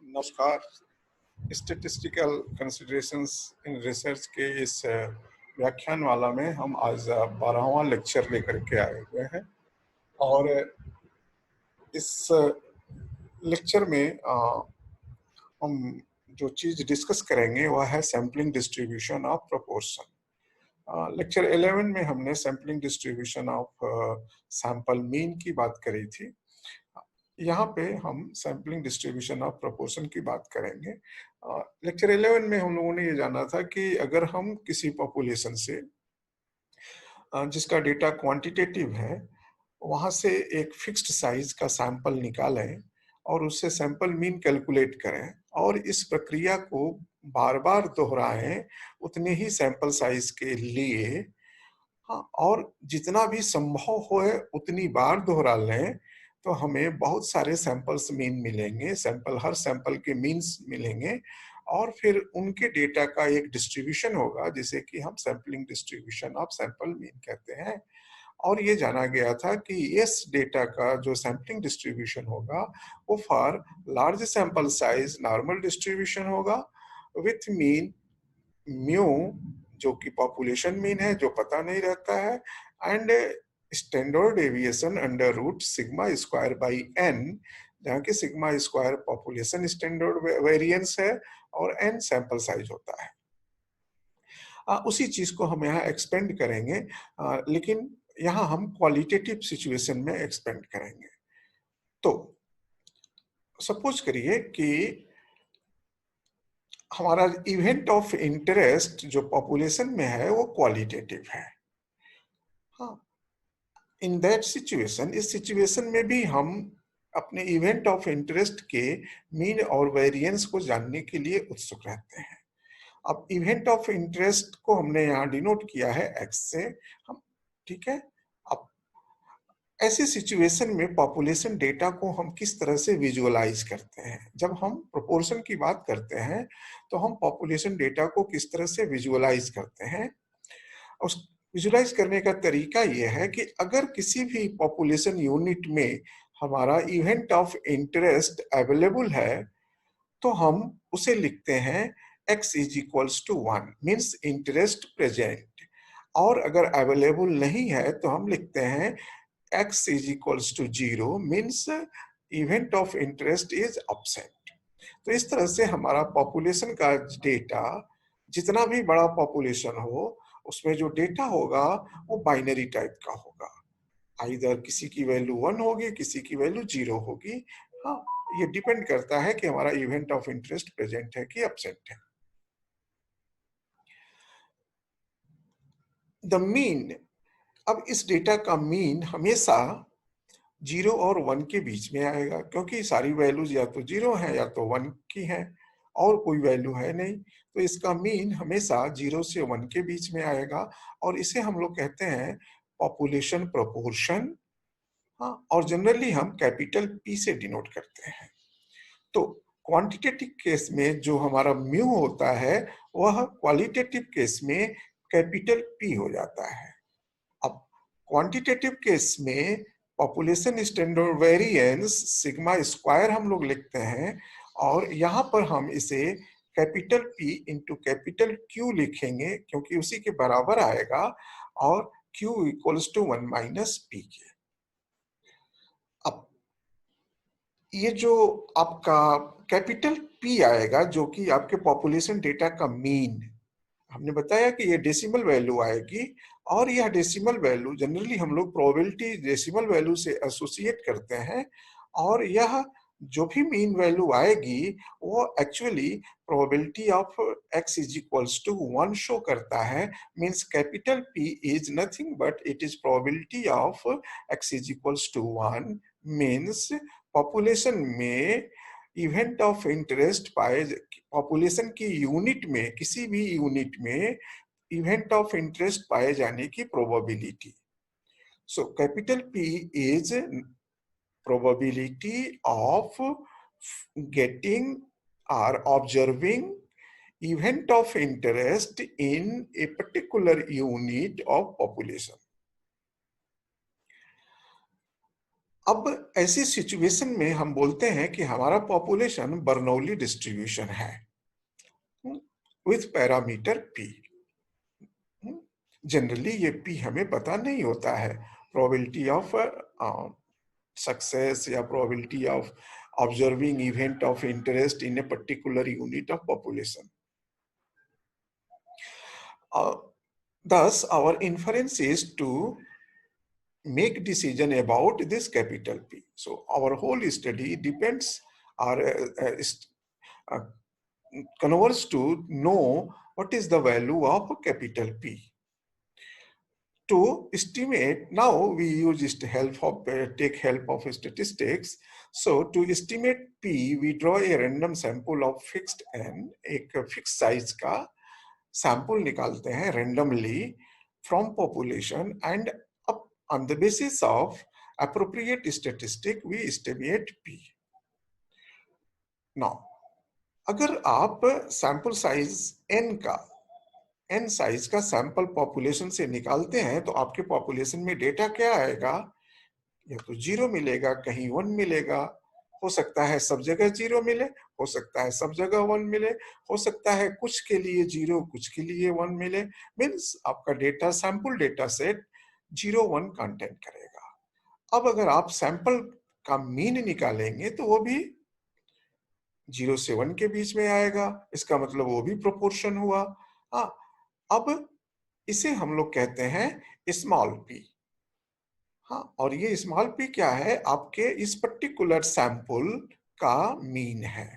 नमस्कार। Statistical considerations in research के इस व्याख्यान वाला में हम आज 12वां लेक्चर लेकर के आए हुए हैं और इस लेक्चर में हम जो चीज़ डिस्कस करेंगे वह है sampling distribution of proportion. Lecture 11 में हमने sampling distribution of sample mean की बात करी थी। यहाँ पे हम सैम्पलिंग डिस्ट्रीब्यूशन ऑफ प्रोपोर्शन की बात करेंगे। लेक्चर 11 में हम लोगों ने ये जाना था कि अगर हम किसी पॉपुलेशन से जिसका डेटा क्वांटिटेटिव है वहाँ से एक फिक्स्ड साइज का सैंपल निकालें और उससे सैंपल मीन कैलकुलेट करें और इस प्रक्रिया को बार बार दोहराएं उतने ही सैंपल साइज के लिए, हाँ, और जितना भी संभव हो उतनी बार दोहरा लें तो हमें बहुत सारे सैंपल्स मीन मिलेंगे, हर सैंपल के मीन्स मिलेंगे और फिर उनके डेटा का एक डिस्ट्रीब्यूशन होगा जिसे कि हम sampling distribution of sample mean कहते हैं। और ये जाना गया था कि इस डेटा का जो सैम्पलिंग डिस्ट्रीब्यूशन होगा वो for large sample size normal distribution होगा विथ मीन म्यू जो कि पॉपुलेशन मीन है जो पता नहीं रहता है and standard deviation under root sigma square by n, जहाँ की sigma square population standard variance है और एन सैंपल साइज होता है। उसी चीज को हम यहाँ एक्सपेंड करेंगे, लेकिन यहाँ हम क्वालिटेटिव सिचुएशन में एक्सपेंड करेंगे। तो सपोज करिए कि हमारा इवेंट ऑफ इंटरेस्ट जो पॉपुलेशन में है वो क्वालिटेटिव है। हाँ, इन दैट सिचुएशन, इस सिचुएशन में भी हम अपने इवेंट ऑफ इंटरेस्ट के मीन और वेरिएंस को जानने के लिए उत्सुक रहते हैं। अब इवेंट ऑफ इंटरेस्ट को हमने यहाँ डिनोट किया है एक्स से, हम ठीक है। अब ऐसी सिचुएशन में पॉपुलेशन डेटा को हम किस तरह से विजुअलाइज करते हैं? जब हम प्रोपोर्शन की बात करते हैं तो हम पॉपुलेशन डेटा को किस तरह से विजुअलाइज करते हैं? उस विजुअलाइज करने का तरीका यह है कि अगर किसी भी पॉपुलेशन यूनिट में हमारा इवेंट ऑफ इंटरेस्ट अवेलेबल है तो हम उसे लिखते हैं x is equals to 1 means interest present, और अगर अवेलेबल नहीं है तो हम लिखते हैं x is equals to 0 means event of interest is absent. तो इस तरह से हमारा पॉपुलेशन का डेटा, जितना भी बड़ा पॉपुलेशन हो उसमें जो डेटा होगा वो बाइनरी टाइप का होगा, आइदर किसी की वैल्यू 1 होगी किसी की वैल्यू 0 होगी। हाँ, ये डिपेंड करता है कि हमारा इवेंट ऑफ इंटरेस्ट प्रेजेंट है कि एब्सेंट है। द मीन, अब इस डेटा का मीन हमेशा 0 और 1 के बीच में आएगा क्योंकि सारी वैल्यूज या तो 0 है या तो 1 की है और कोई वैल्यू है नहीं, तो इसका मीन हमेशा 0 से 1 के बीच में आएगा और इसे हम लोग कहते हैं पॉपुलेशन प्रोपोर्शन। हाँ, और जनरली हम कैपिटल P से डिनोट करते हैं। तो क्वांटिटेटिव केस में जो हमारा म्यू होता है वह क्वालिटेटिव केस में कैपिटल P हो जाता है। अब क्वांटिटेटिव केस में population standard variance sigma square हम लोग लिखते हैं और यहाँ पर हम इसे capital P into capital Q लिखेंगे क्योंकि उसी के बराबर आएगा और Q equals to 1 minus P के। अब ये जो आपका कैपिटल P आएगा जो कि आपके पॉपुलेशन डेटा का मीन, हमने बताया कि ये डेसिमल वैल्यू आएगी और यह डेसिमल वैल्यू जनरली हम लोग प्रोबेबिलिटी डेसिमल वैल्यू से एसोसिएट करते हैं और यह जो भी मीन वैल्यू आएगी वो actually probability of x is equals to 1 show करता है। Means capital P is nothing but it is probability of x is equals to 1 means population में इवेंट ऑफ इंटरेस्ट पाए, पॉपुलेशन की यूनिट में किसी भी यूनिट में इवेंट ऑफ इंटरेस्ट पाए जाने की probability. So capital P is probability of getting or observing event of interest in a particular unit of population. अब ऐसी सिचुएशन में हम बोलते हैं कि हमारा पॉपुलेशन बर्नौली डिस्ट्रीब्यूशन है विथ पैरामीटर पी। जनरली ये पी हमें पता नहीं होता है, प्रोबेबिलिटी ऑफ सक्सेस या probability of observing event of interest in a particular unit of population. Thus, our inference is to make decision about this capital P. So our whole study depends or uh, converts to know what is the value of capital P. To estimate, now we use help of take help of statistics. So to estimate P, we draw a random sample of fixed n, एक fixed size का sample निकालते हैं randomly from population, and up on the basis of appropriate statistic we estimate P. Now, अगर आप sample size n size का sample population से निकालते हैं तो आपके पॉपुलेशन में डेटा क्या आएगा? या तो 0 मिलेगा, कहीं 1 मिलेगा, हो सकता है सब जगह 0 मिले, हो सकता है सब जगह 1 मिले, हो सकता है कुछ के लिए 0 कुछ के लिए 1 मिले। मीन्स आपका data sample data set 0-1 content करेगा। अब अगर आप सैंपल का मीन निकालेंगे तो वो भी 0 से 1 के बीच में आएगा, इसका मतलब वो भी प्रोपोर्शन हुआ। हाँ, अब इसे हम लोग कहते हैं स्मॉल पी। हाँ, और ये स्मॉल पी क्या है? आपके इस पर्टिकुलर सैंपल का मीन है,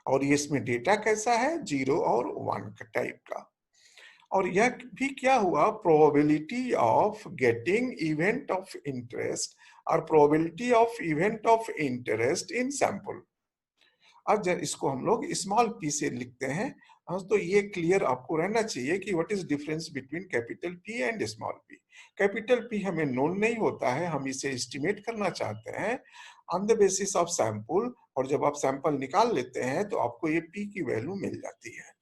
और ये इसमें डेटा कैसा है? 0 और 1 का टाइप का। और यह भी क्या हुआ? Probability of getting event of interest और probability of event of interest in sample. अब जब इसको हम लोग स्मॉल पी से लिखते हैं, तो ये क्लियर आपको रहना चाहिए कि what is difference between capital P and small P. Capital P हमें नोन नहीं होता है, हम इसे एस्टिमेट करना चाहते हैं on the basis of sample, और जब आप सैंपल निकाल लेते हैं तो आपको ये पी की वैल्यू मिल जाती है।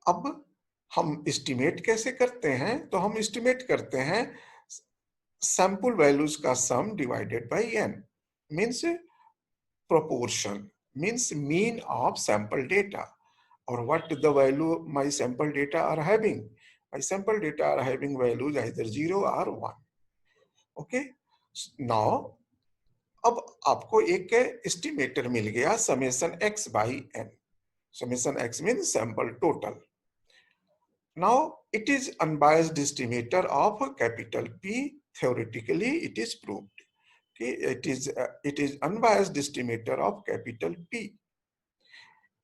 अब हम एस्टिमेट कैसे करते हैं? तो हम एस्टिमेट करते हैं सैंपल वैल्यूज का sum divided by n, means proportion, means mean of sample data, or what the value my sample data are having. My sample data are having values either 0 or 1. Okay, now अब आपको एक estimator मिल गया summation x by n. Summation x means sample total. Now it is unbiased estimator of capital P. Theoretically it is proved. It is unbiased estimator of capital P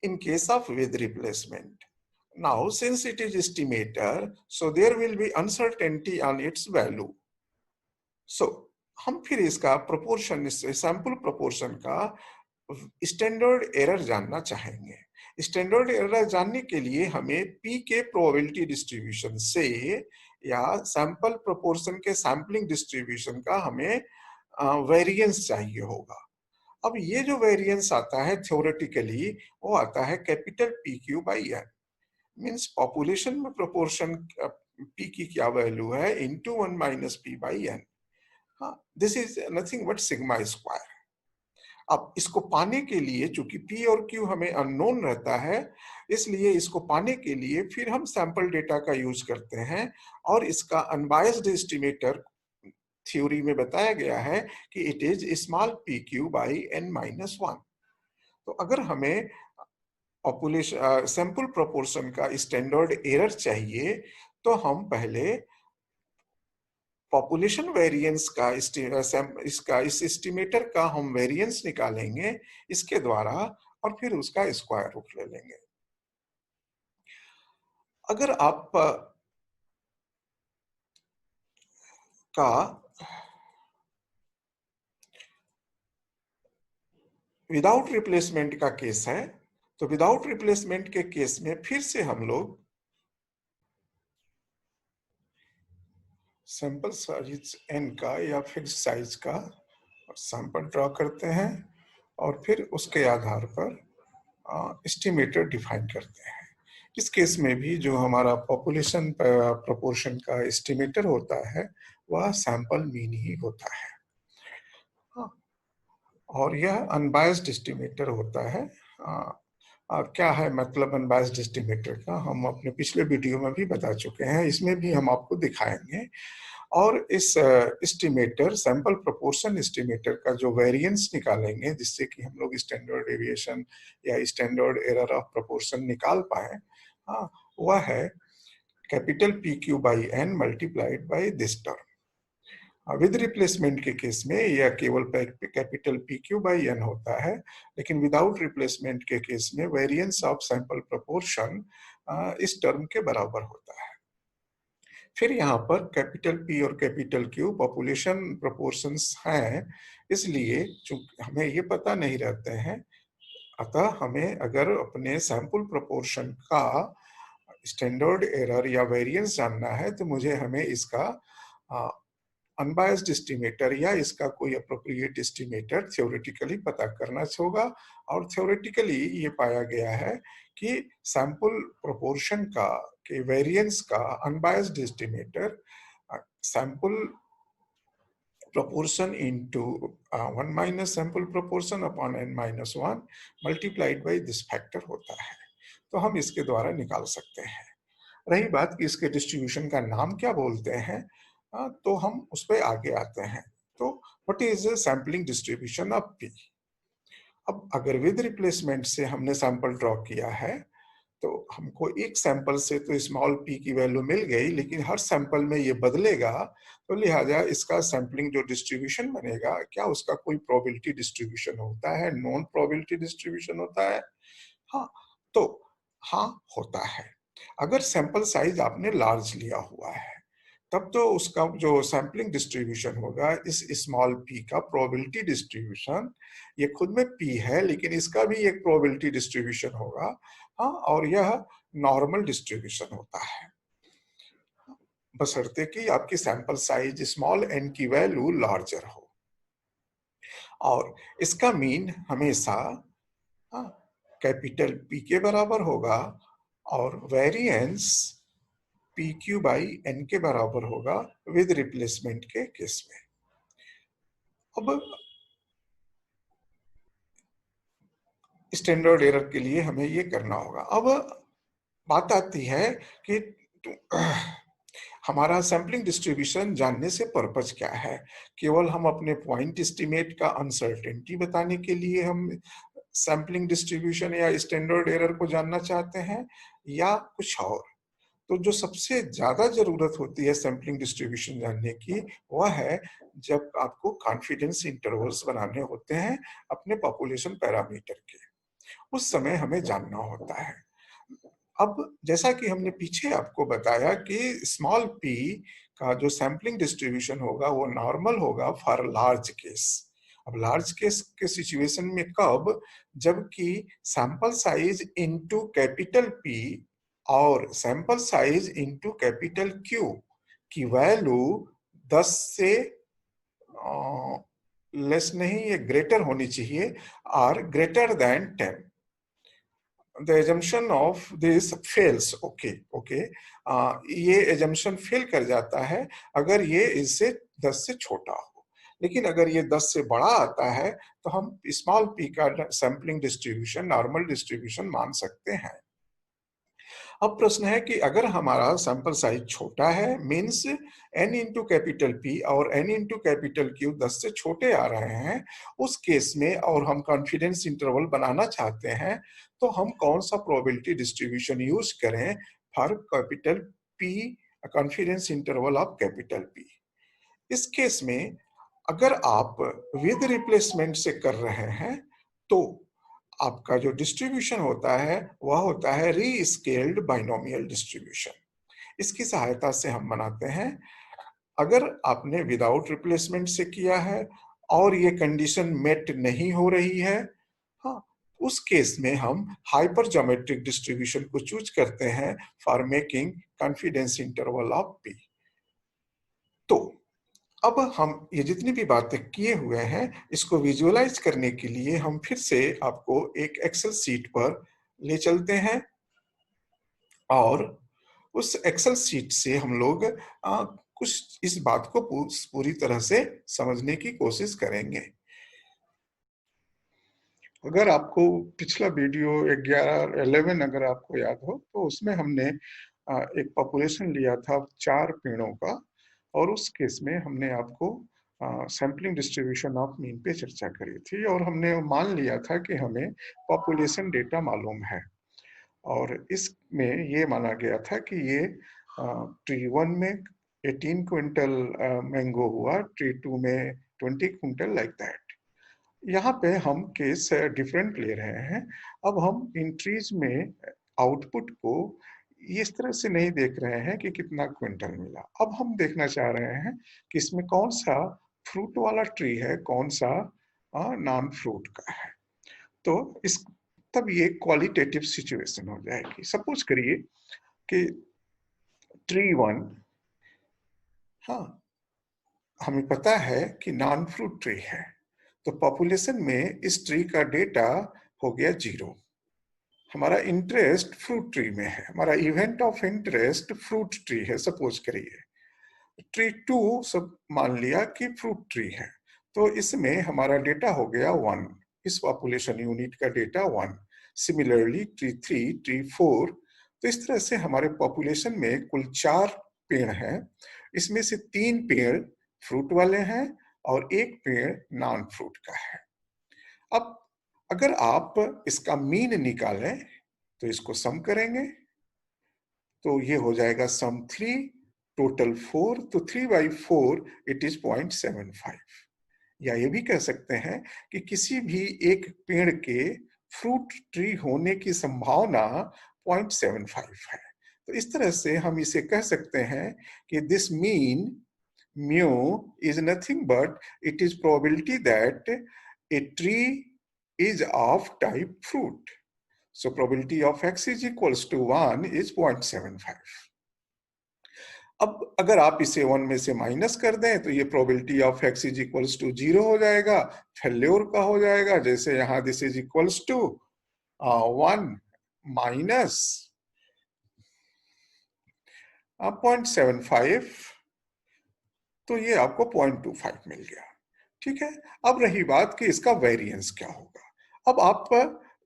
in case of with replacement. Now, since it is estimator, so there will be uncertainty on its value. So, हम फिर इसका proportion, sample proportion का standard error जानना चाहेंगे। Standard error जानने के लिए हमें P के प्रोबेबिलिटी डिस्ट्रीब्यूशन से या सैंपल प्रोपोर्शन के सैम्पलिंग डिस्ट्रीब्यूशन का हमें वेरिएंस चाहिए होगा। अब ये जो वेरिएंस आता है थ्योरेटिकली वो आता है capital P Q by N, means population में प्रोपोर्शन पी की क्या वैल्यू है into 1 minus P by N. हाँ, this is nothing but sigma square. अब इसको पाने के लिए, चूंकि पी और क्यू हमें अननोन रहता है, इसलिए इसको पाने के लिए फिर हम सैंपल डेटा का यूज करते हैं, और इसका अनबायस्ड एस्टिमेटर थ्योरी में बताया गया है कि it is small P Q by n minus 1। तो अगर हमें पॉपुलेशन सैंपल प्रोपोर्शन का स्टैंडर्ड एरर चाहिए तो हम पहले पॉपुलेशन वेरिएंस का इस एस्टिमेटर का हम वेरिएंस निकालेंगे इसके द्वारा, और फिर उसका स्क्वायर रूट ले लेंगे। अगर आप का विदाउट रिप्लेसमेंट का केस है, तो विदाउट रिप्लेसमेंट के केस में फिर से हम लोग सैंपल साइज n का या फिक्स साइज का सैंपल ड्रॉ करते हैं, और फिर उसके आधार पर एस्टिमेटर डिफाइन करते हैं। इस केस में भी जो हमारा पॉपुलेशन प्रोपोर्शन का एस्टिमेटर होता है वह सैंपल मीन ही होता है। हाँ, और यह अनबायस्ड एस्टिमेटर होता है। क्या है मतलब अनबायस्ड एस्टिमेटर का, हम अपने पिछले वीडियो में भी बता चुके हैं, इसमें भी हम आपको दिखाएंगे। और इस एस्टिमेटर, सैंपल प्रोपोर्शन एस्टिमेटर का जो वेरिएंस निकालेंगे जिससे कि हम लोग स्टैंडर्ड डेविएशन या स्टैंडर्ड एरर ऑफ प्रोपोर्शन निकाल पाए, हाँ, वह है capital P Q by n multiplied by this term. With replacement के केस में यह केवल capital P Q by n होता है, लेकिन विदाउट रिप्लेसमेंट के केस में वेरिएंस ऑफ सैंपल प्रोपोर्शन इस टर्म के बराबर होता है। फिर यहाँ पर कैपिटल पी और कैपिटल क्यू पॉपुलेशन प्रोपोर्शंस हैं, इसलिए चूंकि हमें ये पता नहीं रहते हैं, अतः हमें अगर अपने सैंपल प्रोपोर्शन का स्टैंडर्ड एरर या वेरिएंस जानना है तो हमें इसका अनबायस्ड एस्टिमेटर या इसका कोई अप्रोप्रिएट एस्टिमेटर थ्योरेटिकली पता करना होगा। और थ्योरेटिकली ये पाया गया है कि सैंपल प्रोपोर्शन का के वेरिएंस का unbiased estimator sample proportion into 1 minus sample proportion upon n minus 1 multiplied by this factor होता है। तो हम इसके द्वारा निकाल सकते हैं। रही बात कि इसके डिस्ट्रीब्यूशन का नाम क्या बोलते हैं, तो हम उस पर आगे आते हैं। तो what is sampling distribution of P. अब अगर विद रिप्लेसमेंट से हमने सैंपल ड्रॉ किया है तो हमको एक सैंपल से तो स्मॉल पी की वैल्यू मिल गई, लेकिन हर सैंपल में ये बदलेगा, तो लिहाजा इसका सैंपलिंग जो डिस्ट्रीब्यूशन बनेगा, क्या उसका कोई प्रोबेबिलिटी डिस्ट्रीब्यूशन होता है, नॉन प्रोबेबिलिटी डिस्ट्रीब्यूशन होता है? हाँ, तो हाँ होता है। अगर सैंपल साइज आपने लार्ज लिया हुआ है तब तो उसका जो सैंपलिंग डिस्ट्रीब्यूशन होगा इस स्मॉल पी का प्रोबेबिलिटी डिस्ट्रीब्यूशन, ये खुद में पी है लेकिन इसका भी एक प्रोबेबिलिटी डिस्ट्रीब्यूशन होगा। हाँ, और यह नॉर्मल डिस्ट्रीब्यूशन होता है, बशर्ते कि आपकी सैंपल साइज स्मॉल एन की वैल्यू लार्जर हो। और इसका मीन हमेशा कैपिटल पी के बराबर होगा और variance p Q by N के बराबर होगा विद रिप्लेसमेंट के केस में। अब स्टैंडर्ड एरर के लिए हमें ये करना होगा। अब बात आती है कि हमारा सैम्पलिंग डिस्ट्रीब्यूशन जानने से पर्पज क्या है? केवल हम अपने पॉइंट एस्टिमेट का अनसर्टेनिटी बताने के लिए हम सैम्पलिंग डिस्ट्रीब्यूशन या स्टैंडर्ड एरर को जानना चाहते हैं या कुछ और? तो जो सबसे ज्यादा जरूरत होती है सैम्पलिंग डिस्ट्रीब्यूशन जानने की, वह है जब आपको कॉन्फिडेंस इंटरवल्स बनाने होते हैं अपने पॉपुलेशन पैरामीटर के, उस समय हमें जानना होता है। अब जैसा कि हमने पीछे आपको बताया कि स्मॉल p का जो सैम्पलिंग डिस्ट्रीब्यूशन होगा वो नॉर्मल होगा फॉर लार्ज केस। अब लार्ज केस के सिचुएशन में कब? जबकि sample size into capital P और sample size into capital Q की वैल्यू 10 से लेस नहीं, ये ग्रेटर होनी चाहिए और greater than 10। The assumption of this fails. okay, ये assumption फेल कर जाता है अगर ये इससे 10 से छोटा हो, लेकिन अगर ये 10 से बड़ा आता है तो हम स्मॉल p का सैम्पलिंग डिस्ट्रीब्यूशन नॉर्मल डिस्ट्रीब्यूशन मान सकते हैं। अब प्रश्न है कि अगर हमारा सैंपल साइज छोटा है, means n into capital P और n इंटू कैपिटल Q 10 से छोटे आ रहे हैं, उस केस में और हम कॉन्फिडेंस इंटरवल बनाना चाहते हैं, तो हम कौन सा प्रोबेबिलिटी डिस्ट्रीब्यूशन यूज करें for capital P, confidence interval of capital P? इस केस में अगर आप विद रिप्लेसमेंट से कर रहे हैं तो आपका जो डिस्ट्रीब्यूशन होता है वह होता है रीस्केल्ड बाइनोमियल डिस्ट्रीब्यूशन। इसकी सहायता से हम बनाते हैं, अगर आपने विदाउट रिप्लेसमेंट से किया है और ये कंडीशन मेट नहीं हो रही है, हाँ, उस केस में हम हाइपर ज्योमेट्रिक डिस्ट्रीब्यूशन को चूज करते हैं for making confidence interval of P। तो अब हम ये जितनी भी बातें किए हुए हैं इसको विजुअलाइज करने के लिए हम फिर से आपको एक एक्सेल सीट पर ले चलते हैं और उस एक्सेल सीट से हम लोग कुछ इस बात को पूरी तरह से समझने की कोशिश करेंगे। अगर आपको पिछला वीडियो 11 अगर आपको याद हो, तो उसमें हमने एक पॉपुलेशन लिया था 4 पेड़ों का, और उस केस में हमने आपको सैम्पलिंग डिस्ट्रीब्यूशन ऑफ मीन पे चर्चा करी थी, और हमने मान लिया था कि हमें पॉपुलेशन डेटा मालूम है। और इसमें ये माना गया था कि ये ट्री 1 में 18 क्विंटल मैंगो हुआ, ट्री 2 में 20 क्विंटल, लाइक दैट। यहाँ पे हम केस डिफरेंट ले रहे हैं। अब हम इन ट्रीज में आउटपुट को इस तरह से नहीं देख रहे हैं कि कितना क्विंटल मिला। अब हम देखना चाह रहे हैं कि इसमें कौन सा फ्रूट वाला ट्री है, कौन सा नॉन फ्रूट का है। तो इस तब ये क्वालिटेटिव सिचुएशन हो जाएगी। सपोज करिए कि ट्री 1, हाँ, हमें पता है कि नॉन फ्रूट ट्री है, तो पॉपुलेशन में इस ट्री का डेटा हो गया 0। हमारा इंटरेस्ट फ्रूट ट्री में है, हमारा event of interest fruit tree है। सपोज करिए ट्री 2 सब मान लिया कि फ्रूट ट्री है, तो इसमें हमारा डेटा हो गया 1, इस पॉपुलेशन यूनिट का डेटा 1। सिमिलरली ट्री 3, ट्री 4, तो इस तरह से हमारे पॉपुलेशन में कुल 4 पेड़ हैं। इसमें से 3 पेड़ फ्रूट वाले हैं और 1 पेड़ नॉन फ्रूट का है। अब अगर आप इसका मीन निकालें तो इसको सम करेंगे, तो ये हो जाएगा सम 3, टोटल 4, तो 3/4 इट इज 0.75। या ये भी कह सकते हैं कि किसी भी एक पेड़ के फ्रूट ट्री होने की संभावना 0.75 है। तो इस तरह से हम इसे कह सकते हैं कि this mean mu is nothing but it is probability that a tree is of type fruit. So probability of x is equals to 1 is 0.75. अब अगर आप इसे 1 में से माइनस कर दें तो ये probability of x is equals to 0 हो जाएगा, फेल्योर का हो जाएगा। जैसे यहाँ this is equals to 1 minus 0.75, तो ये आपको 0.25 मिल गया। ठीक है, अब रही बात कि इसका वेरिएंस क्या होगा। अब आप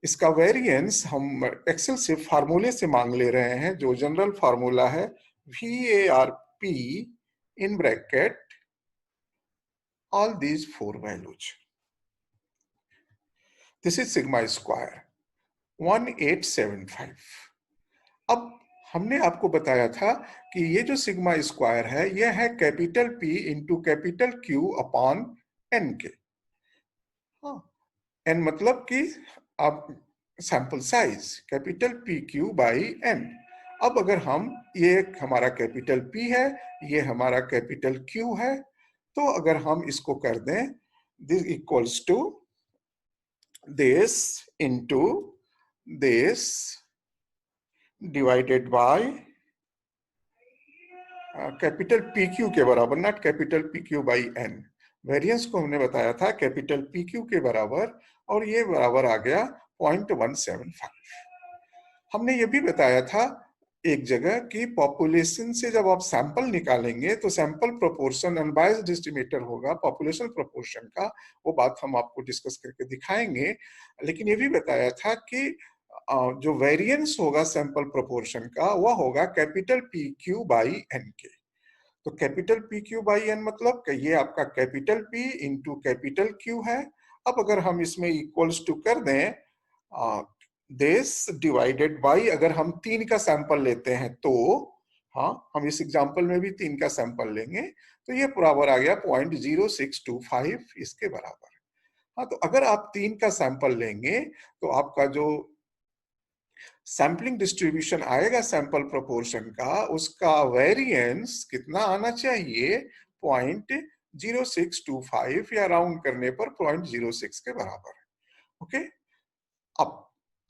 इसका वेरिएंस हम एक्सेल से फार्मूले से मांग ले रहे हैं, जो जनरल फार्मूला है VARP in bracket all these 4 values. This is sigma square 1875. अब हमने आपको बताया था कि ये जो सिग्मा स्क्वायर है, यह है capital P into capital Q upon N के। हाँ, N मतलब कि आप sample size, capital PQ by N। अब अगर हम, ये हमारा कैपिटल P है, ये हमारा कैपिटल Q है, तो अगर हम इसको कर दें this equals to this into this divided by capital PQ के बराबर, not capital PQ by N। Variance को हमने बताया था कैपिटल PQ के बराबर, और ये बराबर आ गया 0.175। हमने ये भी बताया था एक जगह कि पॉपुलेशन से जब आप सैंपल निकालेंगे तो सैंपल प्रोपोर्शन अनबायस्ड एस्टिमेटर होगा पॉपुलेशन प्रोपोर्शन का। वो बात हम आपको डिस्कस करके दिखाएंगे। लेकिन ये भी बताया था कि जो वेरिएंस होगा सैंपल प्रोपोर्शन का, वह होगा कैपिटल PQ बाई N के। तो कैपिटल PQ बाई N मतलब कि ये आपका capital P into capital Q है। अब अगर हम इसमें इक्वल्स टू कर दें दिस डिवाइडेड बाई, अगर हम 3 का सैंपल लेते हैं तो, हाँ, हम इस एग्जांपल में भी 3 का सैंपल लेंगे, तो ये बराबर आ गया 0.0625 इसके बराबर। हाँ, तो अगर आप 3 का सैंपल लेंगे तो आपका जो सैंपलिंग डिस्ट्रीब्यूशन आएगा सैंपल प्रोपोर्शन का, उसका वेरिएंस कितना आना चाहिए? 0.0625, या राउंड करने पर 0.06 के बराबर। ओके, अब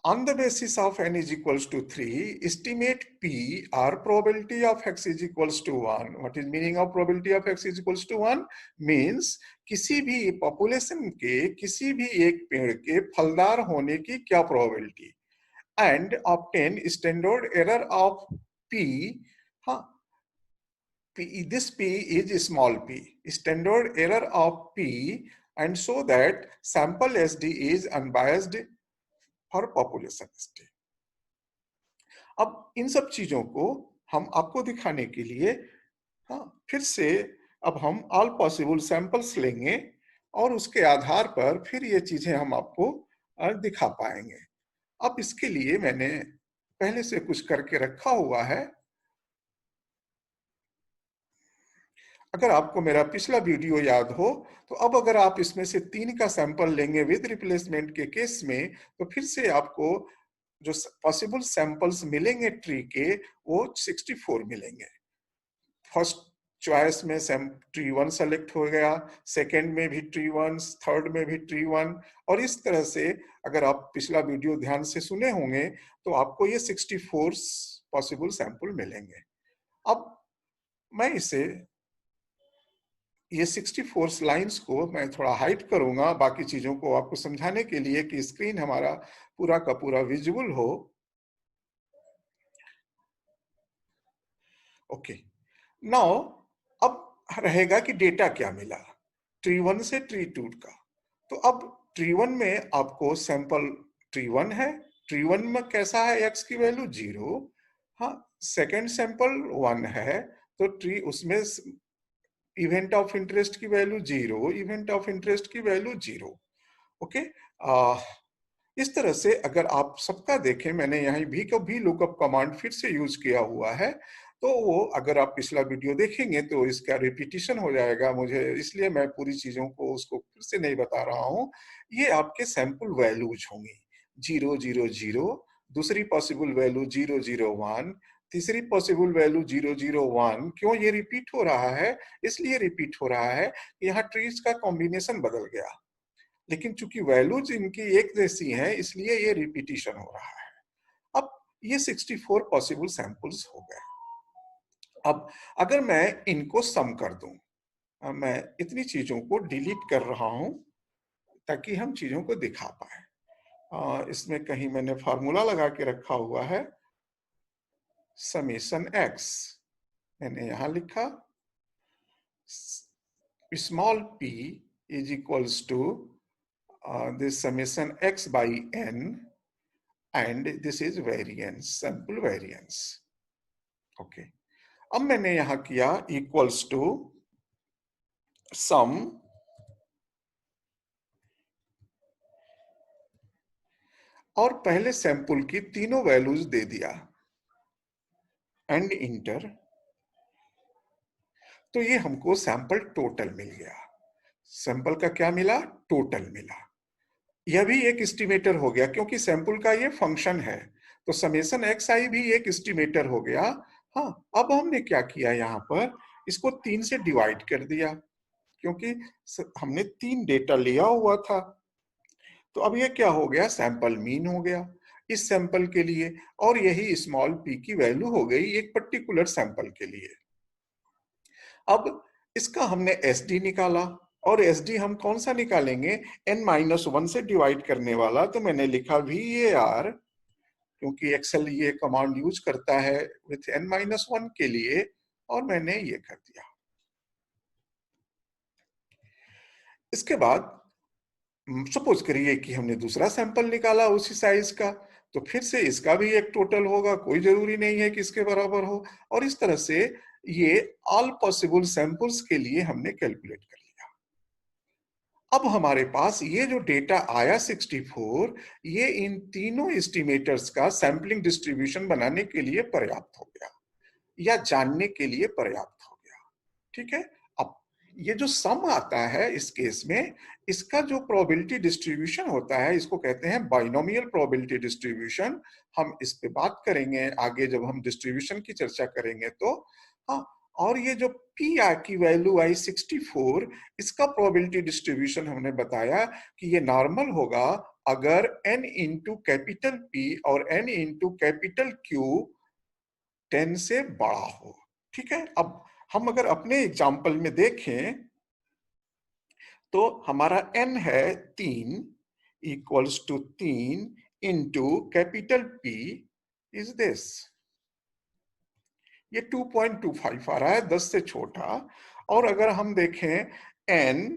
on the basis of n is equals to 3, estimate P or probability of x is equals to 1. What is meaning of probability of x is equals to 1? Means किसी भी population के किसी भी एक पेड़ के फलदार होने की क्या probability, and obtain standard error of P, हाँ, this P is small p, standard error of P, and so that sample SD is unbiased for population SD. अब इन सब चीजों को हम आपको दिखाने के लिए फिर से अब हम ऑल पॉसिबल सैंपल्स लेंगे और उसके आधार पर फिर ये चीजें हम आपको दिखा पाएंगे। अब इसके लिए मैंने पहले से कुछ करके रखा हुआ है। अगर आपको मेरा पिछला वीडियो याद हो तो अब अगर आप इसमें से 3 का सैंपल लेंगे विद रिप्लेसमेंट के केस में, तो फिर से आपको जो पॉसिबल सैंपल्स मिलेंगे ट्री के वो 64 मिलेंगे। फर्स्ट चॉइस में ट्री 1 सेलेक्ट हो गया, सेकंड में भी ट्री 1, थर्ड में भी ट्री 1, और इस तरह से अगर आप पिछला वीडियो ध्यान से सुने होंगे तो आपको ये 64 पॉसिबल सैंपल मिलेंगे। अब मैं ये 64 लाइंस को मैं थोड़ा हाइड करूंगा बाकी चीजों को आपको समझाने के लिए कि स्क्रीन हमारा पूरा का पूरा विजुअल हो। ओके, नाउ अब रहेगा कि डेटा क्या मिला ट्री 1 से ट्री 2 का। तो अब ट्री 1 में आपको सैंपल ट्री 1 है, ट्री 1 में कैसा है, एक्स की वैल्यू 0, सेकेंड सैंपल 1 है, तो ट्री उसमें इवेंट ऑफ इंटरेस्ट की वैल्यू 0, इवेंट ऑफ इंटरेस्ट की वैल्यू 0। ओके, इस तरह से अगर आप सबका देखें, मैंने यहाँ भी को भी लुकअप कमांड फिर से यूज किया हुआ है, तो वो अगर आप पिछला वीडियो देखेंगे तो इसका रिपीटिशन हो जाएगा, मुझे इसलिए मैं पूरी चीजों को उसको फिर से नहीं बता रहा हूँ। ये आपके सैंपल वैल्यूज होंगी 0 0 0, दूसरी पॉसिबल वैल्यू 0 0 1, तीसरी पॉसिबल वैल्यू 0 0 1। क्यों ये रिपीट हो रहा है? इसलिए रिपीट हो रहा है कि यहाँ ट्रीज का कॉम्बिनेशन बदल गया, लेकिन चूंकि वैल्यूज इनकी एक जैसी हैं इसलिए ये रिपीटिशन हो रहा है। अब ये 64 पॉसिबल सैंपल्स हो गए। अब अगर मैं इनको सम कर दूं, मैं इतनी चीजों को डिलीट कर रहा हूं ताकि हम चीजों को दिखा पाए। इसमें कहीं मैंने फार्मूला लगा के रखा हुआ है, समेशन एक्स मैंने यहां लिखा, small p is equals to this summation x by n, and this is variance, sample variance. Okay, अब मैंने यहां किया इक्वल्स टू सम और पहले सैंपल की तीनों वैल्यूज दे दिया एंड इंटर, तो ये हमको सैंपल टोटल मिल गया। सैंपल का क्या मिला? टोटल मिला। यह भी एक एस्टिमेटर हो गया क्योंकि सैंपल का ये फंक्शन है, तो समेशन एक्स आई भी एक एस्टिमेटर हो गया। अब हमने क्या किया, यहाँ पर इसको 3 से डिवाइड कर दिया क्योंकि हमने 3 डेटा लिया हुआ था। तो अब ये क्या हो गया, सैंपल मीन हो गया इस सैंपल के लिए, और यही स्मॉल p की वैल्यू हो गई एक पर्टिकुलर सैंपल के लिए। अब इसका हमने SD निकाला, और SD हम कौन सा निकालेंगे, n-1 से डिवाइड करने वाला। तो मैंने लिखा VAR, क्योंकि एक्सेल ये कमांड यूज करता है विथ n-1 के लिए, और मैंने ये कर दिया। इसके बाद सपोज करिए कि हमने दूसरा सैंपल निकाला उसी साइज का, तो फिर से इसका भी एक टोटल होगा, कोई जरूरी नहीं है कि इसके बराबर हो, और इस तरह से ये ऑल पॉसिबल सैंपल्स के लिए हमने कैलकुलेट कर लिया। अब हमारे पास ये जो डेटा आया 64, ये इन तीनों एस्टिमेटर्स का सैंपलिंग डिस्ट्रीब्यूशन बनाने के लिए पर्याप्त हो गया, या जानने के लिए पर्याप्त हो गया। ठीक है, अब ये जो सम आता है इस केस में, इसका जो प्रोबेबिलिटी डिस्ट्रीब्यूशन होता है, इसको कहते हैं बाइनोमियल प्रोबेबिलिटी डिस्ट्रीब्यूशन। हम इस पे बात करेंगे आगे जब हम डिस्ट्रीब्यूशन की चर्चा करेंगे तो। और ये जो p की वैल्यू आई 64, इसका प्रोबेबिलिटी डिस्ट्रीब्यूशन हमने बताया कि ये नॉर्मल होगा अगर n इंटू कैपिटल P और n इंटू कैपिटल Q 10 से बड़ा हो। ठीक है, अब हम अगर अपने एग्जाम्पल में देखें तो हमारा n है 3 equals to 3 into capital P is this, ये 2.25 आ रहा है, 10 से छोटा। और अगर हम देखें n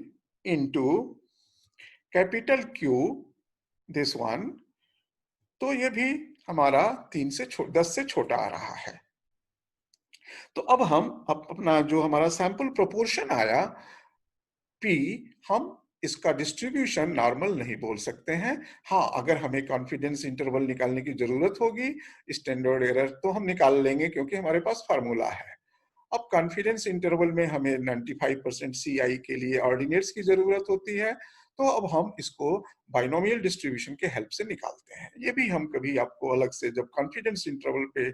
into capital Q, this one, तो ये भी हमारा 10 से छोटा आ रहा है। तो अब हम अपना जो हमारा सैंपल प्रोपोर्शन आया P, हम इसका डिस्ट्रीब्यूशन नॉर्मल नहीं बोल सकते हैं। हाँ, अगर हमें कॉन्फिडेंस इंटरवल निकालने की जरूरत होगी, स्टैंडर्ड एरर, तो हम निकाल लेंगे क्योंकि हमारे पास फार्मूला है। अब कॉन्फिडेंस इंटरवल में हमें 95% CI के लिए ऑर्डिनेट्स की जरूरत होती है, तो अब हम इसको बाइनोमियल डिस्ट्रीब्यूशन के हेल्प से निकालते हैं। ये भी हम कभी आपको अलग से जब कॉन्फिडेंस इंटरवल पे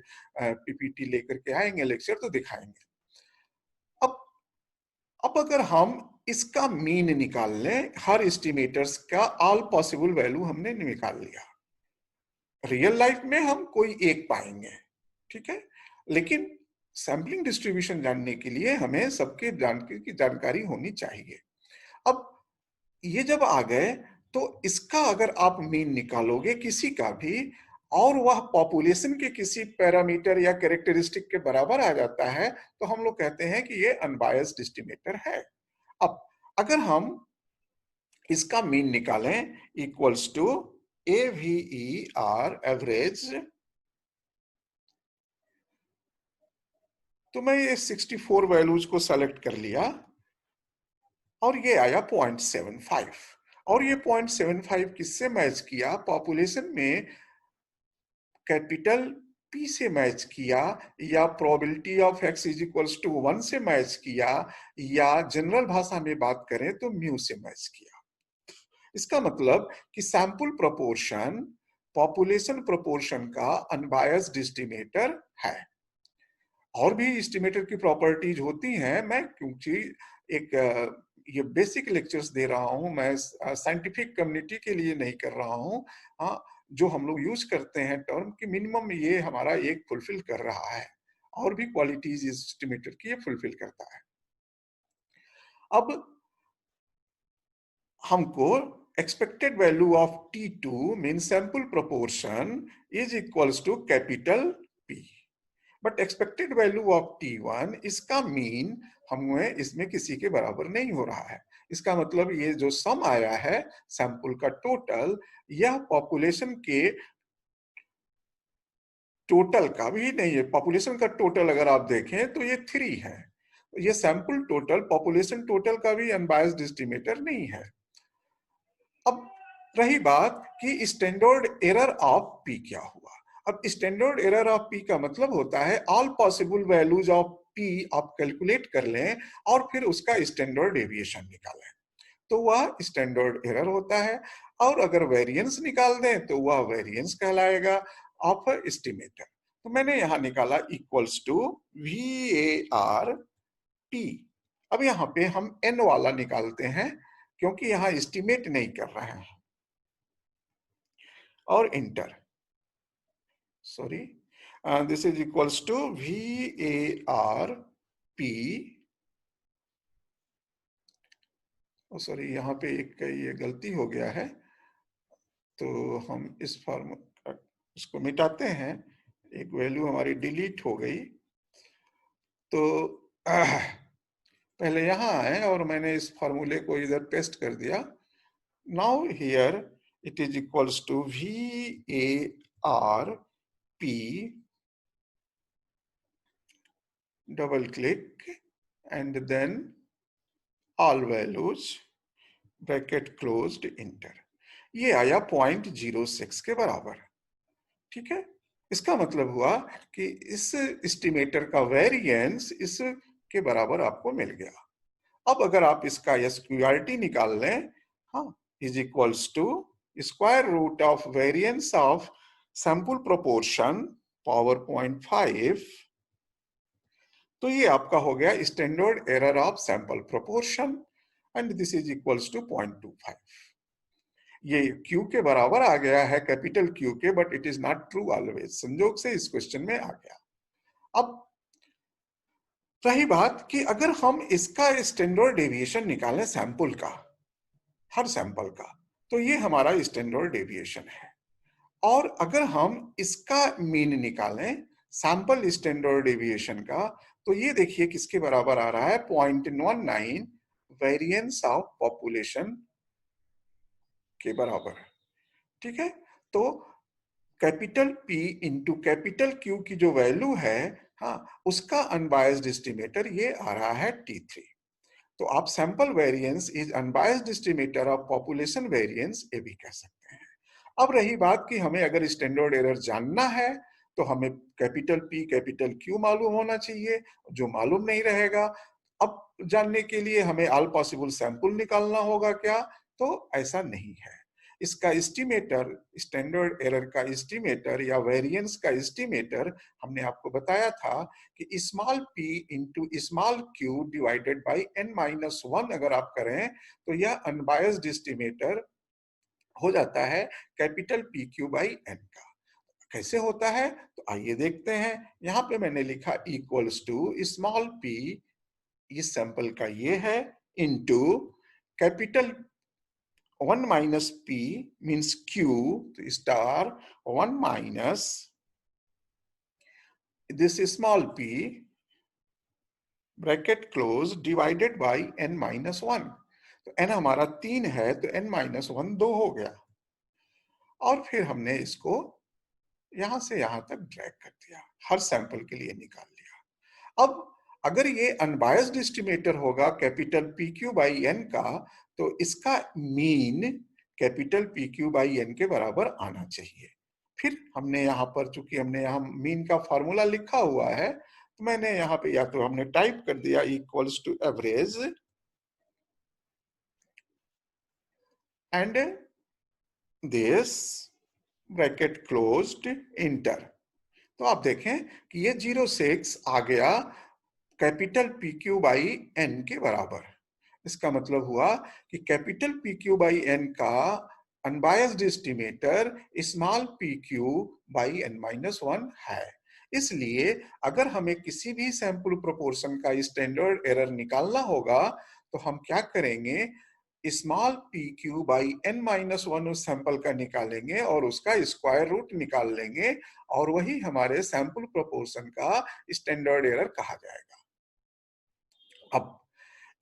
PPT लेकर के आएंगे लेक्चर तो दिखाएंगे। अब अगर हम इसका मीन निकाल लें, हर एस्टिमेटर्स का ऑल पॉसिबल वैल्यू हमने निकाल लिया। रियल लाइफ में हम कोई एक पाएंगे, ठीक है, लेकिन सैम्पलिंग डिस्ट्रीब्यूशन जानने के लिए हमें सबके जानकारी होनी चाहिए। अब ये जब आ गए तो इसका अगर आप मीन निकालोगे किसी का भी और वह पॉपुलेशन के किसी पैरामीटर या कैरेक्टरिस्टिक के बराबर आ जाता है तो हम लोग कहते हैं कि ये अनबायस्ड एस्टिमेटर है। अब अगर हम इसका मीन निकालें इक्वल्स टू AVER एवरेज, तो मैं ये 64 वैल्यूज को सेलेक्ट कर लिया और ये आया 0.75। और ये 0.75 किससे मैच किया? पॉपुलेशन में कैपिटल P से मैच किया, या probability of x is equals to 1 से मैच किया, या जनरल भाषा में बात करें तो म्यू से मैच किया। इसका मतलब कि सैंपल प्रोपोर्शन पॉपुलेशन प्रोपोर्शन का अनबायस्ड एस्टिमेटर है। और भी एस्टिमेटर की प्रॉपर्टीज होती हैं, मैं क्योंकि एक ये बेसिक लेक्चर्स दे रहा हूं, मैं साइंटिफिक कम्युनिटी के लिए नहीं कर रहा हूं। हाँ, जो हम लोग यूज करते हैं टर्म की मिनिमम ये हमारा एक फुलफिल कर रहा है, और भी क्वालिटीज एस्टिमेटर की ये फुलफिल करता है। अब हमको expected value of T2 mean sample proportion is equals to capital P, but expected value of T1, इसका मीन हमें इसमें किसी के बराबर नहीं हो रहा है। इसका मतलब ये जो सम आया है सैंपल का टोटल, यह पॉपुलेशन के टोटल का भी नहीं है। पॉपुलेशन का टोटल अगर आप देखें तो ये 3 है, ये सैंपल टोटल पॉपुलेशन टोटल का भी अनबायस्ड एस्टिमेटर नहीं है। अब रही बात कि स्टैंडर्ड एरर ऑफ P क्या हुआ। अब स्टैंडर्ड एरर ऑफ P का मतलब होता है all possible values of P आप कैलकुलेट कर लें और फिर उसका स्टैंडर्ड डेविएशन निकालें, तो वह स्टैंडर्ड एरर होता है। और अगर वेरिएंस निकाल दें तो वह वेरिएंस कहलाएगा ऑफ एस्टिमेटर। तो मैंने यहां निकाला इक्वल्स टू VAR P। अब यहाँ पे हम n वाला निकालते हैं क्योंकि यहां एस्टिमेट नहीं कर रहे हैं, और enter, sorry, this is equals to VAR P, sorry यहाँ पे एक ये गलती हो गया है, तो हम इस फॉर्म इसको मिटाते हैं, एक वैल्यू हमारी डिलीट हो गई। तो पहले यहां आए और मैंने इस फॉर्मूले को इधर पेस्ट कर दिया। Now here it is equals to VAR P, double click and then all values, bracket closed, enter. ये आया 0.06 के बराबर, ठीक है। इसका मतलब हुआ कि इस एस्टिमेटर का वेरिएंस इस के बराबर आपको मिल गया। अब अगर आप इसका SQRT निकाल लें, हाँ, is equals to square root of variance of sample proportion power 0.5, तो ये आपका हो गया standard error of sample proportion, and this is equals to 0.25। ये Q के बराबर आ गया है, कैपिटल Q के, but it is not true always, संजोग से इस क्वेश्चन में आ गया। अब रही बात कि अगर हम इसका स्टैंडर्ड डेविएशन निकालें सैंपल का, हर सैंपल का, तो ये हमारा स्टैंडर्ड डेविएशन है। और अगर हम इसका मीन निकालें सैंपल स्टैंडर्ड डेविएशन का, तो ये देखिए किसके बराबर आ रहा है, 0.19 वेरिएंस ऑफ पॉपुलेशन के बराबर है। ठीक है, तो capital P into capital Q की जो वैल्यू है, हाँ, उसका अनबायस्ड एस्टिमेटर ये आ रहा है T3। तो आप sample variance is unbiased estimator of population variance ये भी कह सकते हैं। अब रही बात कि हमें अगर स्टैंडर्ड एरर जानना है तो हमें कैपिटल P कैपिटल Q मालूम होना चाहिए, जो मालूम नहीं रहेगा। अब जानने के लिए हमें ऑल पॉसिबल सैंपल निकालना होगा क्या, तो ऐसा नहीं है। इसका एस्टिमेटर, स्टैंडर्ड एरर का एस्टिमेटर या वेरिएंस का एस्टिमेटर हमने आपको बताया था कि small p into small q divided by n-1 अगर आप करें तो यह अनबायस्ड एस्टिमेटर हो जाता है capital P Q by N का। कैसे होता है तो आइए देखते हैं। यहाँ पे मैंने लिखा इक्वल्स टू स्मॉल p, इस सैंपल का ये है, into capital 1 minus p means q, तो star 1 minus this small p bracket close divided by n-1। तो n हमारा 3 है तो n-1 2 हो गया, और फिर हमने इसको यहां से यहां तक ड्रैग कर दिया, हर सैंपल के लिए निकाल लिया। अब अगर ये अनबायस्ड एस्टिमेटर होगा capital P Q by N का, तो इसका mean capital P Q by N के बराबर आना चाहिए। फिर हमने यहाँ पर, चूंकि हमने यहाँ मीन का फॉर्मूला लिखा हुआ है, तो मैंने यहाँ पे या तो हमने टाइप कर दिया equals to average and this bracket closed enter. तो आप देखें कि ये 0.6 आ गया capital P Q by N के बराबर। इसका मतलब हुआ कि capital P Q by N का unbiased estimator small P Q by n-1 है। इसलिए अगर हमें किसी भी सैंपल प्रोपोर्शन का स्टैंडर्ड एरर निकालना होगा तो हम क्या करेंगे, small P Q by n-1 उस सैंपल का निकालेंगे और उसका स्क्वायर रूट निकाल लेंगे, और वही हमारे सैंपल प्रोपोर्शन का स्टैंडर्ड एरर कहा जाएगा। अब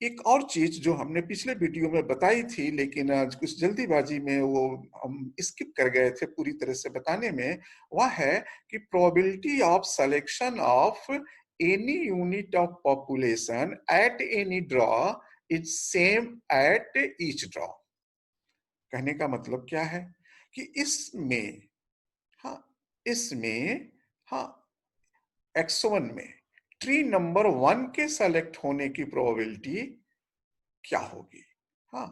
एक और चीज जो हमने पिछले वीडियो में बताई थी, लेकिन आज कुछ जल्दीबाजी में वो हम स्किप कर गए थे पूरी तरह से बताने में, वह है कि probability of selection of any unit of population at any draw is same at each draw. कहने का मतलब क्या है कि इसमें, हाँ, इसमें, हाँ, x1 में ट्री नंबर 1 के सेलेक्ट होने की प्रोबेबिलिटी क्या होगी। हाँ,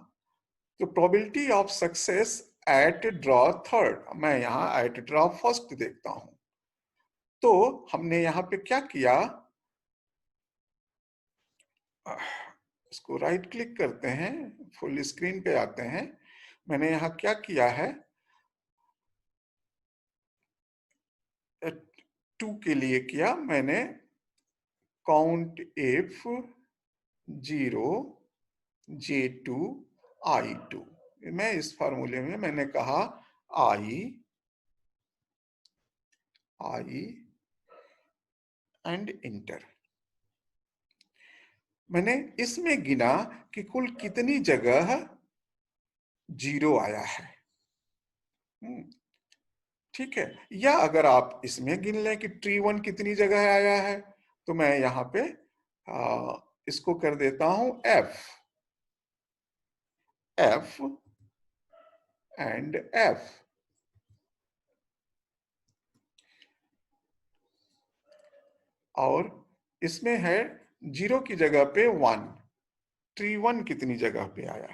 तो probability of success at draw third, मैं यहां एट ड्रॉ फर्स्ट देखता हूं। तो हमने यहां पे क्या किया, इसको राइट क्लिक करते हैं, फुल स्क्रीन पे आते हैं। मैंने यहां क्या किया है, 2 के लिए किया मैंने काउंट इफ 0 J2 I2। मैं इस फार्मूले में मैंने कहा I एंड इंटर। मैंने इसमें गिना कि कुल कितनी जगह 0 आया है। ठीक है, या अगर आप इसमें गिन लें कि ट्री 1 कितनी जगह आया है, तो मैं यहां पे इसको कर देता हूं F एंड F। और इसमें है 0 की जगह पे 1, ट्री 1 कितनी जगह पे आया,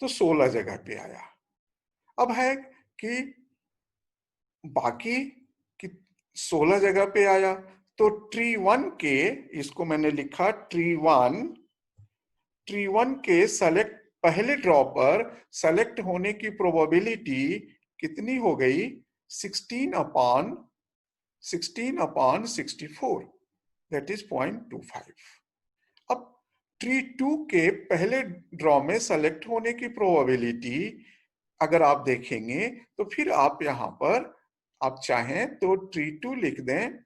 तो 16 जगह पे आया। अब है कि बाकी कि 16 जगह पे आया, तो ट्री 1 के, इसको मैंने लिखा ट्री 1 के सेलेक्ट, पहले ड्रॉ पर सेलेक्ट होने की प्रोबेबिलिटी कितनी हो गई, 16 अपॉन 64, दैट इज 0.25। अब ट्री 2 के पहले ड्रॉ में सेलेक्ट होने की प्रोबेबिलिटी अगर आप देखेंगे तो फिर आप यहां पर आप चाहें तो ट्री 2 लिख दें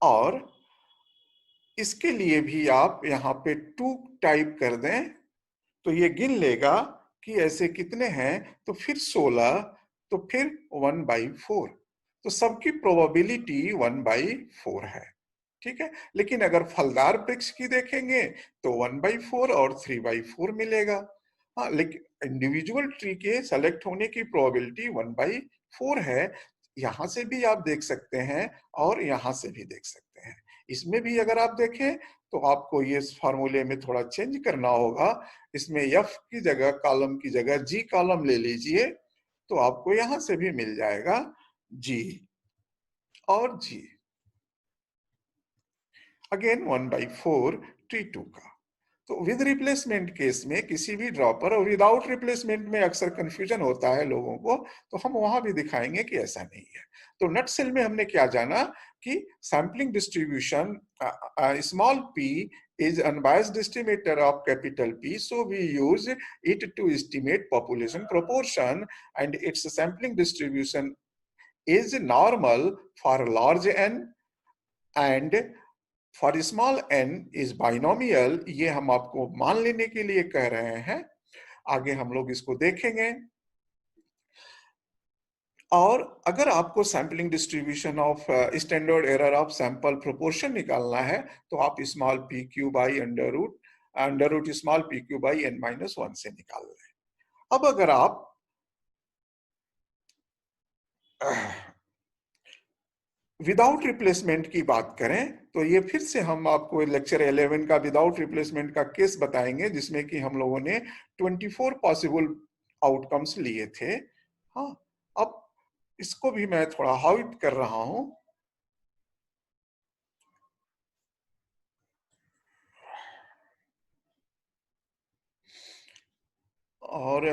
और इसके लिए भी आप यहाँ पे 2 टाइप कर दें तो ये गिन लेगा कि ऐसे कितने हैं, तो फिर 16, तो फिर 1/4, तो सबकी प्रोबेबिलिटी 1/4 है। ठीक है, लेकिन अगर फलदार वृक्ष की देखेंगे तो 1/4 और 3/4 मिलेगा। हाँ, लेकिन इंडिविजुअल ट्री के सेलेक्ट होने की प्रोबेबिलिटी 1/4 है। यहां से भी आप देख सकते हैं और यहां से भी देख सकते हैं। इसमें भी अगर आप देखें तो आपको ये फॉर्मूले में थोड़ा चेंज करना होगा। इसमें एफ की जगह, कॉलम की जगह जी कॉलम ले लीजिए, तो आपको यहां से भी मिल जाएगा जी और जी। अगेन 1/4 ट्री 2 का। तो विद रिप्लेसमेंट केस में किसी भी ड्रॉपर और विदाउट रिप्लेसमेंट में अक्सर कंफ्यूजन होता है लोगों को, तो हम वहां भी दिखाएंगे कि ऐसा नहीं है। तो नट सेल में हमने क्या जाना कि sampling distribution small p is unbiased estimator of capital P, so we use it to estimate population proportion, and its sampling distribution is normal for large n and for small n is binomial। ये हम आपको मान लेने के लिए कह रहे हैं, आगे हम लोग इसको देखेंगे। और अगर आपको sampling distribution of standard error of sample proportion निकालना है तो आप small P Q by under root small P Q by n-1 से निकाल लें। अब अगर आप विदाउट रिप्लेसमेंट की बात करें तो ये फिर से हम आपको लेक्चर 11 का विदाउट रिप्लेसमेंट का केस बताएंगे, जिसमें कि हम लोगों ने 24 पॉसिबल आउटकम्स लिए थे। हाँ, अब इसको भी मैं थोड़ा हाइड कर रहा हूं और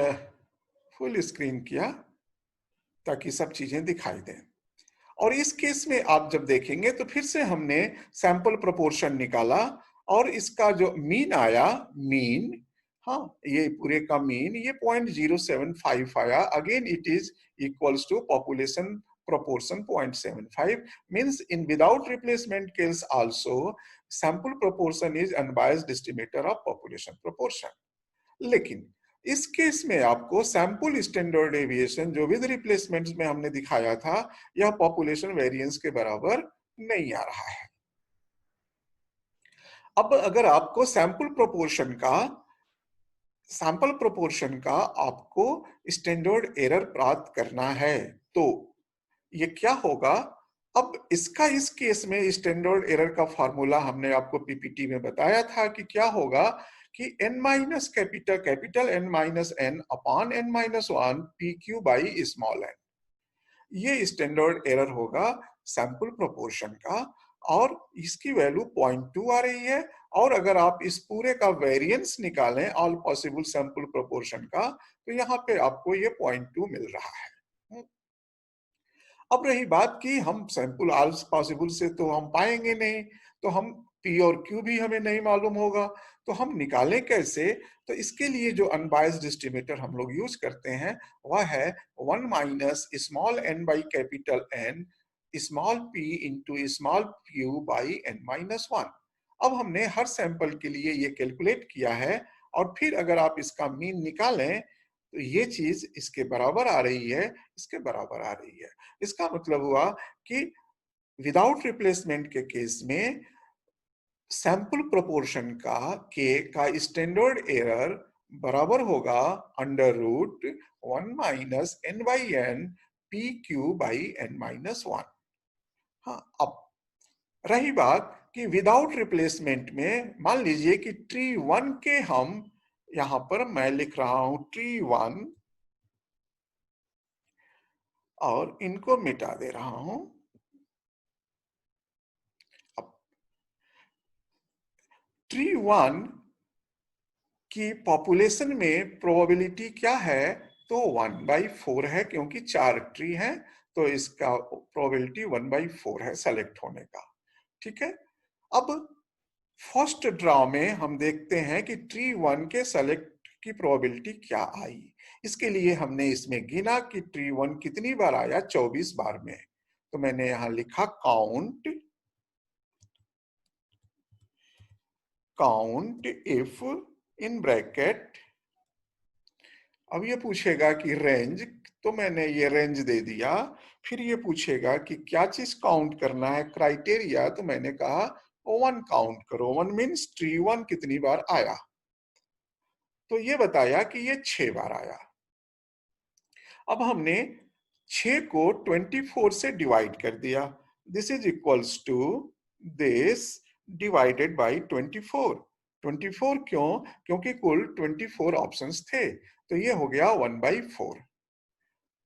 फुल स्क्रीन किया ताकि सब चीजें दिखाई दें। और इस केस में आप जब देखेंगे तो फिर से हमने सैंपल प्रोपोर्शन निकाला और इसका जो मीन आया, मीन, हाँ, ये पूरे का मीन ये 0.075 आया। Again it is equals to population proportion 0.75, means in without replacement case also sample proportion is unbiased estimator of population proportion। लेकिन इस केस में आपको सैंपल स्टैंडर्ड डेविएशन जो विद रिप्लेसमेंट्स में हमने दिखाया था, यह पॉपुलेशन वेरिएंस के बराबर नहीं आ रहा है। अब अगर आपको सैंपल प्रोपोर्शन का आपको स्टैंडर्ड एरर प्राप्त करना है तो ये क्या होगा। अब इसका इस केस में स्टैंडर्ड एरर का फार्मूला हमने आपको पीपीटी में बताया था कि क्या होगा कि n minus capital n minus n upon n minus 1 P Q by small n, ये स्टैंडर्ड एरर होगा सैंपल प्रोपोर्शन का, और इसकी वैल्यू 0.2 आ रही है। और अगर आप इस पूरे का वेरिएंस निकालें ऑल पॉसिबल सैंपल प्रोपोर्शन का, तो यहाँ पे आपको ये 0.2 मिल रहा है। अब रही बात कि हम सैंपल ऑल पॉसिबल से तो हम पाएंगे नहीं, तो हम पी और क्यू भी हमें नहीं मालूम होगा, तो हम निकालें कैसे। तो इसके लिए जो अनबायस्ड एस्टिमेटर हम लोग यूज करते हैं वह है 1 minus small n by capital N small p into small Q by n-1। अब हमने हर सैंपल के लिए ये कैलकुलेट किया है और फिर अगर आप इसका मीन निकालें तो ये चीज इसके बराबर आ रही है, इसके बराबर आ रही है। इसका मतलब हुआ कि विदाउट रिप्लेसमेंट के केस में सैंपल प्रोपोर्शन का स्टैंडर्ड एरर बराबर होगा under root 1 minus n/n p Q by n-1। हाँ, अब रही बात कि विदाउट रिप्लेसमेंट में मान लीजिए कि ट्री 1 के हम यहां पर मैं लिख रहा हूं ट्री 1 और इनको मिटा दे रहा हूं। अब ट्री 1 की पॉपुलेशन में प्रोबेबिलिटी क्या है, तो 1/4 है, क्योंकि 4 ट्री हैं तो इसका प्रोबेबिलिटी 1/4 है सेलेक्ट होने का। ठीक है, अब फर्स्ट ड्रॉ में हम देखते हैं कि ट्री 1 के सेलेक्ट की प्रोबेबिलिटी क्या आई। इसके लिए हमने इसमें गिना कि ट्री वन कितनी बार आया, 24 बार में। तो मैंने यहां लिखा काउंट इफ इन ब्रैकेट। अब ये पूछेगा कि रेंज, तो मैंने ये रेंज दे दिया। फिर ये पूछेगा कि क्या चीज काउंट करना है, क्राइटेरिया, तो मैंने कहा वन काउंट करो। वन मीन्स ट्री वन कितनी बार आया। तो ये बताया कि ये 6 बार आया। अब हमने 6 को 24 से डिवाइड कर दिया। This is equals to this divided by 24। 24 क्यों? क्योंकि कुल 24 ऑप्शंस थे, तो ये हो गया 1/4।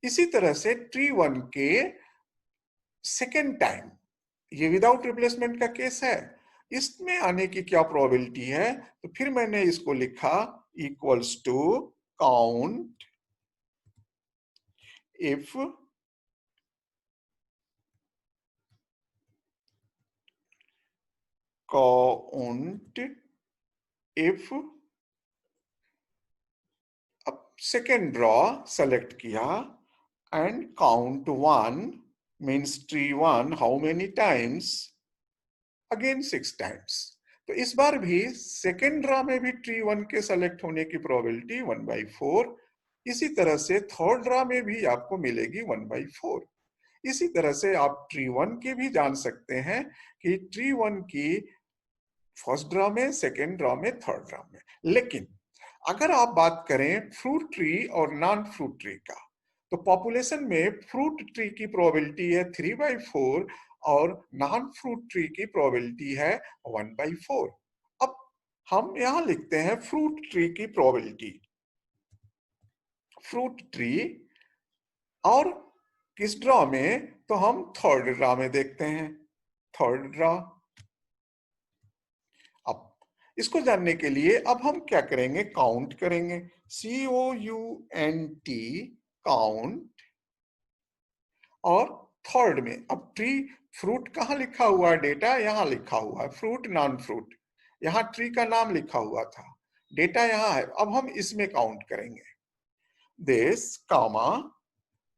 इसी तरह से ट्री वन के सेकेंड टाइम, ये विदाउट रिप्लेसमेंट का केस है, इसमें आने की क्या प्रोबेबिलिटी है, तो फिर मैंने इसको लिखा इक्वल्स टू काउंट इफ अब सेकेंड ड्रॉ सेलेक्ट किया and count one means tree one how many times, again 6 times. तो इस बार भी सेकेंड ड्रॉ में भी ट्री वन के सेलेक्ट होने की प्रोबेबिलिटी 1/4। इसी तरह से थर्ड ड्रॉ में भी आपको मिलेगी 1/4। इसी तरह से आप ट्री वन की भी जान सकते हैं कि ट्री वन की फर्स्ट ड्रॉ में, सेकेंड ड्रॉ में, थर्ड ड्रॉ में। लेकिन अगर आप बात करें फ्रूट ट्री और नॉन फ्रूट ट्री का, तो पॉपुलेशन में फ्रूट ट्री की प्रोबेबिलिटी है 3/4 और नॉन फ्रूट ट्री की प्रोबेबिलिटी है 1/4। अब हम यहां लिखते हैं फ्रूट ट्री की प्रोबेबिलिटी। फ्रूट ट्री और किस ड्रॉ में, तो हम थर्ड ड्रॉ में देखते हैं। Third draw. अब इसको जानने के लिए अब हम क्या करेंगे, काउंट करेंगे। COUNT count. और थर्ड में अब ट्री फ्रूट कहाँ लिखा हुआ है, डेटा यहां लिखा हुआ है, फ्रूट नॉन फ्रूट यहां ट्री का नाम लिखा हुआ था, डेटा यहां है। अब हम इसमें काउंट करेंगे दिस कामा,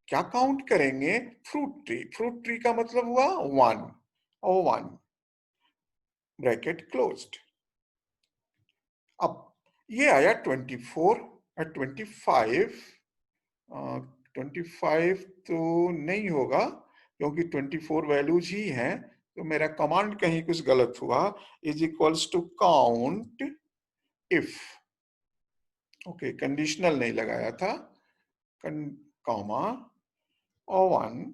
क्या काउंट करेंगे, फ्रूट ट्री। फ्रूट ट्री का मतलब हुआ 1 और 1 ब्रैकेट क्लोज्ड। अब ये आया 24 और 25। 25 तो नहीं होगा क्योंकि 24 वैल्यूज ही हैं, तो मेरा कमांड कहीं कुछ गलत हुआ। Is equals to count if, okay conditional नहीं लगाया था, कॉमा और 1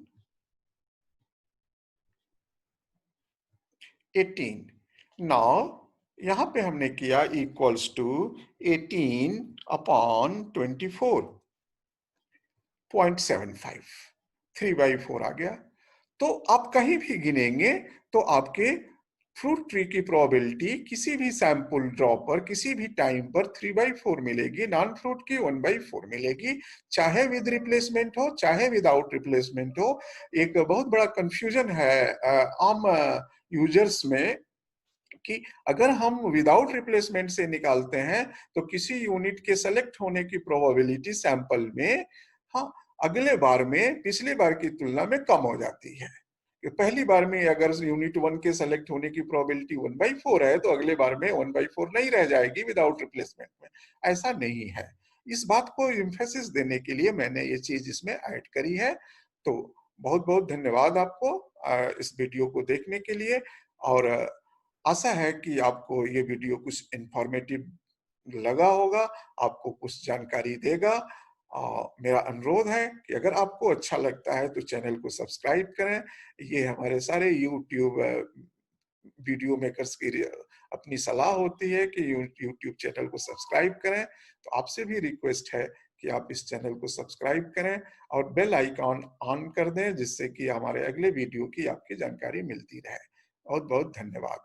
18। नाउ यहां पे हमने किया इक्वल्स टू 18 अपॉन 24.75, 3/4 आ गया। तो आप कहीं भी गिनेंगे तो आपके फ्रूट ट्री की प्रोबेबिलिटी किसी भी सैंपल ड्रॉ पर किसी भी टाइम पर 3/4 मिलेगी, नॉन फ्रूट की 1/4 मिलेगी, चाहे विद रिप्लेसमेंट हो चाहे विदाउट रिप्लेसमेंट हो। एक बहुत बड़ा कंफ्यूजन है आम यूजर्स में कि अगर हम विदाउट रिप्लेसमेंट से निकालते हैं तो किसी यूनिट के सेलेक्ट होने की प्रोबेबिलिटी सैंपल में, हाँ, अगले बार में पिछले बार की तुलना में कम हो जाती है। कि पहली बार में अगर यूनिट 1 के सेलेक्ट होने की प्रोबेबिलिटी 1/4 है तो अगले बार में 1/4 नहीं रह जाएगी विदाउट रिप्लेसमेंट में। ऐसा नहीं है। इस बात को एम्फेसिस देने के लिए मैंने ये चीज इसमें ऐड करी है। तो बहुत बहुत धन्यवाद आपको इस वीडियो को देखने के लिए, और आशा है कि आपको ये वीडियो कुछ इंफॉर्मेटिव लगा होगा, आपको कुछ जानकारी देगा। मेरा अनुरोध है कि अगर आपको अच्छा लगता है तो चैनल को सब्सक्राइब करें। ये हमारे सारे यूट्यूब वीडियो मेकर्स की अपनी सलाह होती है कि यूट्यूब चैनल को सब्सक्राइब करें। तो आपसे भी रिक्वेस्ट है कि आप इस चैनल को सब्सक्राइब करें और बेल आइकॉन ऑन कर दें, जिससे कि हमारे अगले वीडियो की आपकी जानकारी मिलती रहे। बहुत बहुत धन्यवाद।